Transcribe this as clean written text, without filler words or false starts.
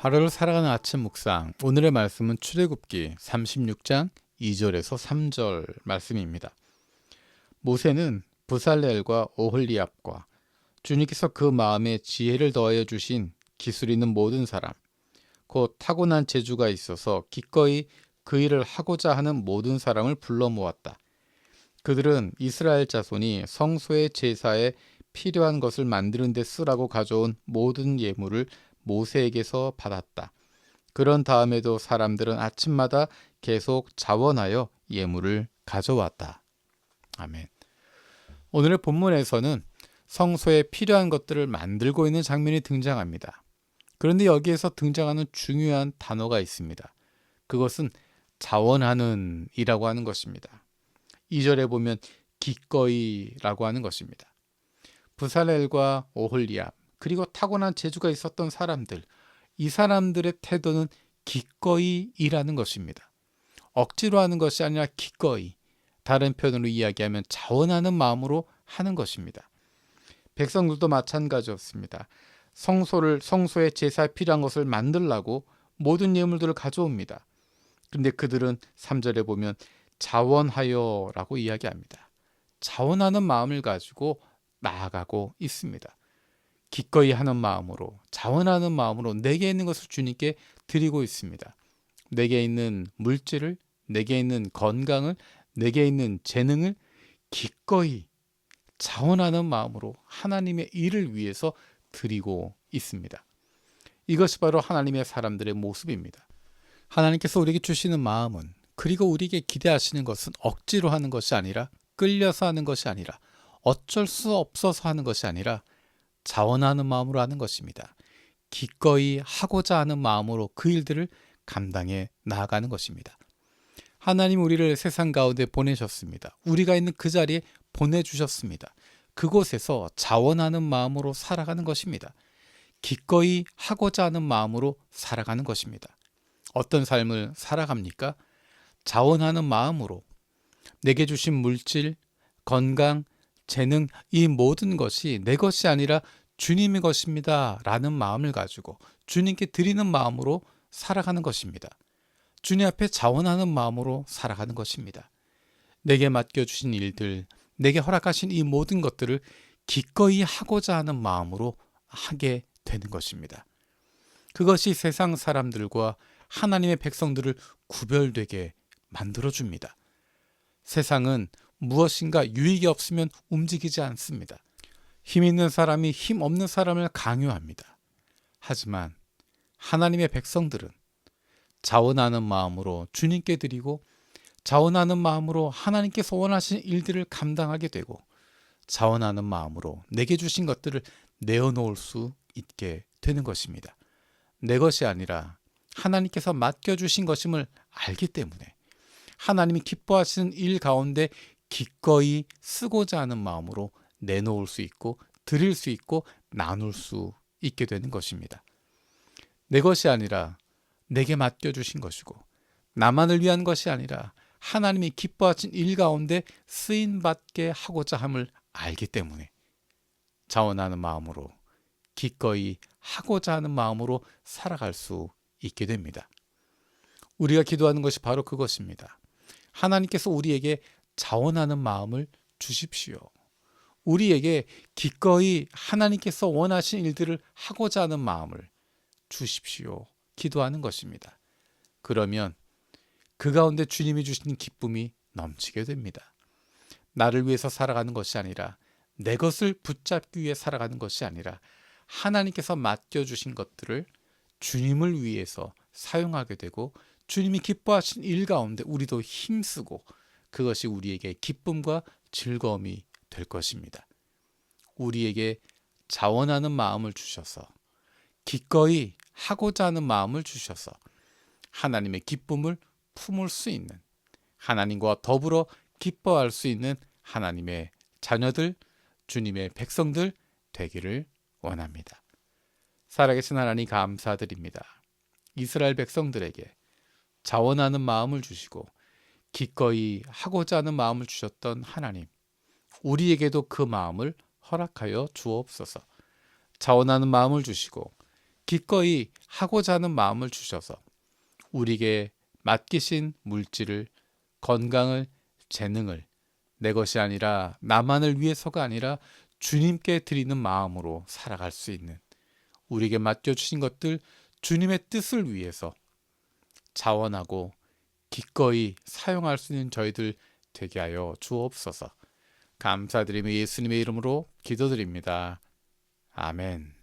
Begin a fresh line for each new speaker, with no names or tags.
하루를 살아가는 아침 묵상. 오늘의 말씀은 출애굽기 36장 2절에서 3절 말씀입니다. 모세는 부살렐과 오홀리압과 주님께서 그 마음에 지혜를 더하여 주신 기술 있는 모든 사람, 곧 타고난 재주가 있어서 기꺼이 그 일을 하고자 하는 모든 사람을 불러 모았다. 그들은 이스라엘 자손이 성소의 제사에 필요한 것을 만드는 데 쓰라고 가져온 모든 예물을 모세에게서 받았다. 그런 다음에도 사람들은 아침마다 계속 자원하여 예물을 가져왔다. 아멘. 오늘의 본문에서는 성소에 필요한 것들을 만들고 있는 장면이 등장합니다. 그런데 여기에서 등장하는 중요한 단어가 있습니다. 그것은 자원하는 이라고 하는 것입니다. 2절에 보면 기꺼이라고 하는 것입니다. 부살렐과 오홀리압, 그리고 타고난 재주가 있었던 사람들, 이 사람들의 태도는 기꺼이 일하는 것입니다. 억지로 하는 것이 아니라 기꺼이, 다른 표현으로 이야기하면 자원하는 마음으로 하는 것입니다. 백성들도 마찬가지였습니다. 성소에 제사에 필요한 것을 만들라고 모든 예물들을 가져옵니다. 그런데 그들은 3절에 보면 자원하여 라고 이야기합니다. 자원하는 마음을 가지고 나아가고 있습니다. 기꺼이 하는 마음으로, 자원하는 마음으로 내게 있는 것을 주님께 드리고 있습니다. 내게 있는 물질을, 내게 있는 건강을, 내게 있는 재능을 기꺼이 자원하는 마음으로 하나님의 일을 위해서 드리고 있습니다. 이것이 바로 하나님의 사람들의 모습입니다. 하나님께서 우리에게 주시는 마음은, 그리고 우리에게 기대하시는 것은 억지로 하는 것이 아니라, 끌려서 하는 것이 아니라, 어쩔 수 없어서 하는 것이 아니라 자원하는 마음으로 하는 것입니다. 기꺼이 하고자 하는 마음으로 그 일들을 감당해 나아가는 것입니다. 하나님 우리를 세상 가운데 보내셨습니다. 우리가 있는 그 자리에 보내주셨습니다. 그곳에서 자원하는 마음으로 살아가는 것입니다. 기꺼이 하고자 하는 마음으로 살아가는 것입니다. 어떤 삶을 살아갑니까? 자원하는 마음으로 내게 주신 물질, 건강, 재능, 이 모든 것이 내 것이 아니라 주님의 것입니다 라는 마음을 가지고 주님께 드리는 마음으로 살아가는 것입니다. 주님 앞에 자원하는 마음으로 살아가는 것입니다. 내게 맡겨주신 일들, 내게 허락하신 이 모든 것들을 기꺼이 하고자 하는 마음으로 하게 되는 것입니다. 그것이 세상 사람들과 하나님의 백성들을 구별되게 만들어줍니다. 세상은 무엇인가 유익이 없으면 움직이지 않습니다. 힘 있는 사람이 힘 없는 사람을 강요합니다. 하지만 하나님의 백성들은 자원하는 마음으로 주님께 드리고, 자원하는 마음으로 하나님께서 원하신 일들을 감당하게 되고, 자원하는 마음으로 내게 주신 것들을 내어놓을 수 있게 되는 것입니다. 내 것이 아니라 하나님께서 맡겨주신 것임을 알기 때문에 하나님이 기뻐하시는 일 가운데 기꺼이 쓰고자 하는 마음으로 내놓을 수 있고, 드릴 수 있고, 나눌 수 있게 되는 것입니다. 내 것이 아니라 내게 맡겨주신 것이고, 나만을 위한 것이 아니라 하나님이 기뻐하신 일 가운데 쓰임받게 하고자 함을 알기 때문에 자원하는 마음으로, 기꺼이 하고자 하는 마음으로 살아갈 수 있게 됩니다. 우리가 기도하는 것이 바로 그것입니다. 하나님께서 우리에게 자원하는 마음을 주십시오. 우리에게 기꺼이 하나님께서 원하신 일들을 하고자 하는 마음을 주십시오. 기도하는 것입니다. 그러면 그 가운데 주님이 주신 기쁨이 넘치게 됩니다. 나를 위해서 살아가는 것이 아니라, 내 것을 붙잡기 위해 살아가는 것이 아니라, 하나님께서 맡겨주신 것들을 주님을 위해서 사용하게 되고, 주님이 기뻐하신 일 가운데 우리도 힘쓰고, 그것이 우리에게 기쁨과 즐거움이 될 것입니다. 우리에게 자원하는 마음을 주셔서, 기꺼이 하고자 하는 마음을 주셔서 하나님의 기쁨을 품을 수 있는, 하나님과 더불어 기뻐할 수 있는 하나님의 자녀들, 주님의 백성들 되기를 원합니다. 살아계신 하나님 감사드립니다. 이스라엘 백성들에게 자원하는 마음을 주시고 기꺼이 하고자 하는 마음을 주셨던 하나님, 우리에게도 그 마음을 허락하여 주옵소서. 자원하는 마음을 주시고 기꺼이 하고자 하는 마음을 주셔서 우리에게 맡기신 물질을, 건강을, 재능을 내 것이 아니라 나만을 위해서가 아니라 주님께 드리는 마음으로 살아갈 수 있는, 우리에게 맡겨주신 것들 주님의 뜻을 위해서 자원하고 기꺼이 사용할 수 있는 저희들 되게 하여 주옵소서. 감사드리며 예수님의 이름으로 기도드립니다. 아멘.